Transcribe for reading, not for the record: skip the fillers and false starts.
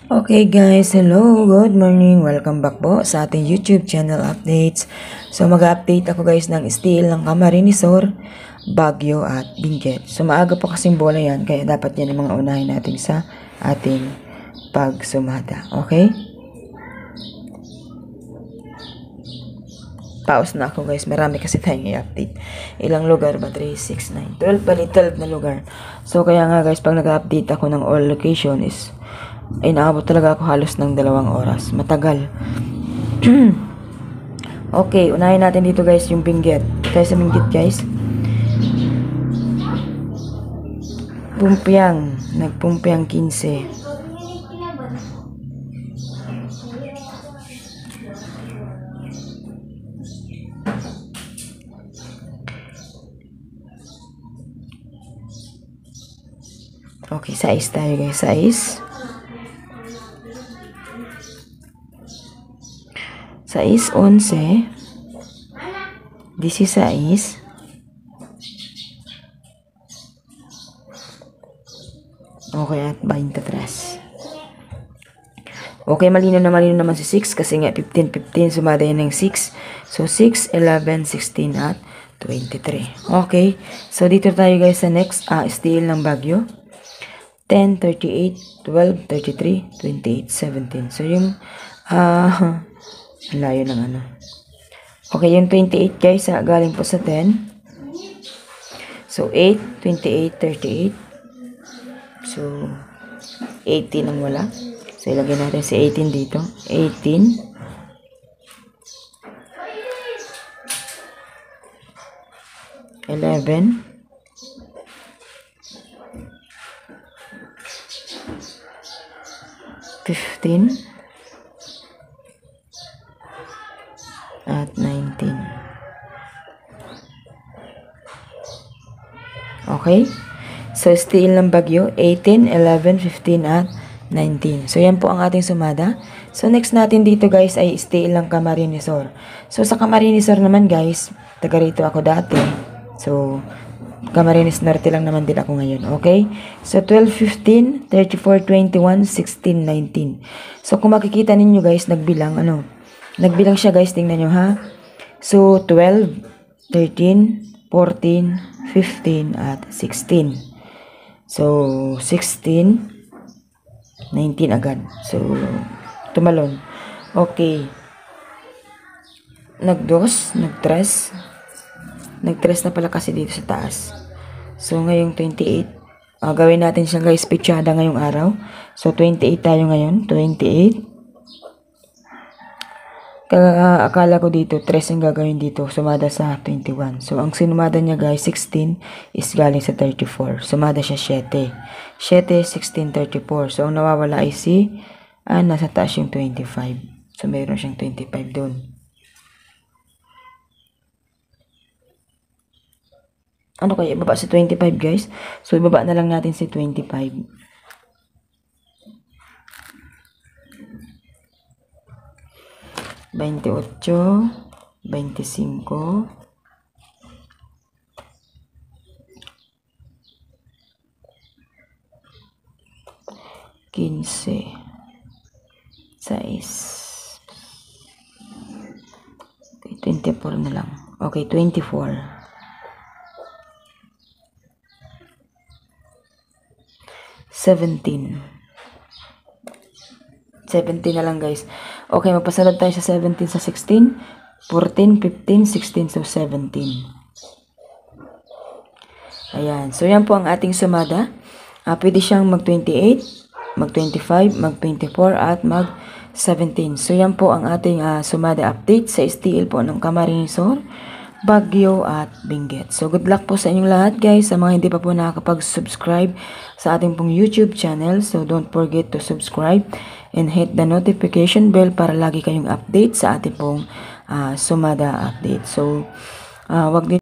Okay guys, hello, good morning, welcome back po sa ating YouTube channel updates. So mag-update ako guys ng steel ng Camarinesor, Baguio at Benguet. So maaga po kasing bola yan, kaya dapat yan ang mga unahin natin sa ating pagsumada. Okay? Pause na ako guys, marami kasi tayong i-update. Ilang lugar ba? 3, 6, 9, 12 bali 12 na lugar. So kaya nga guys, pag nag-update ako ng all location is inaabot talaga ako halos ng 2 oras. Matagal. Okay, unahin natin dito guys yung Benguet. Tayo sa Benguet guys. Pumpiang. Nagpumpiang 15. Okay, size tayo guys. Size 11, 16, okay, at 23. Okay, malino naman si 6 kasi nga 15, 15, sumada yan ng 6. So, 6, 11, 16, at 23. Okay, so dito tayo guys sa next steel ng Baguio. 10, 38, 12, 33, 28, 17. So, yung layo ng ano. Okay, yung 28 guys, galing po sa 10. So, 8, 28, 38. So, 18 ang wala. So, ilagay natin si 18 dito. 18. 11. 15. At 19. Okay? So, steel ng Baguio, 18, 11, 15, at 19. So, yan po ang ating sumada. So, next natin dito guys ay steel ng Camarinesor. So, sa Camarinesor naman guys, taga rito ako dati. So, Camarines Norte lang naman din ako ngayon. Okay? So, 12, 15, 34, 21, 16, 19. So, kung makikita ninyo guys, nagbilang siya guys, tingnan nyo ha. So, 12, 13, 14, 15, at 16. So, 16, 19 agad. So, tumalon. Okay. Nagdos, nagtres. Nagtres na pala kasi dito sa taas. So, ngayong 28. Gawin natin siya guys, pitsada ngayong araw. So, 28 tayo ngayon. 28. Akala ko dito, 3 ang gagawin dito. Sumada sa 21. So, ang sinumada niya guys, 16 is galing sa 34. Sumada siya 7. 7, 16, 34. So, ang nawawala ay nasa taas yung 25. So, mayroon siyang 25 doon. Ano kaya? Ibaba si 25 guys. So, ibaba na lang natin si 25. Veintiocho, 25, 15, 6. Okay, 24 na lang. Okay, 24. 17. 17 na lang guys. Okay, magpasunod tayo sa 17 sa 16. 14, 15, 16, so 17. Ayan. So, yan po ang ating sumada. Pwede siyang mag-28, mag-25, mag-24, at mag-17. So, yan po ang ating sumada update sa steel po ng Camarinesor, Baguio, at Benguet. So, good luck po sa inyong lahat guys. Sa mga hindi pa po nakakapag-subscribe sa ating pong YouTube channel. So, don't forget to subscribe and hit the notification bell para lagi kayong update sa ating pong sumada update. So, wag din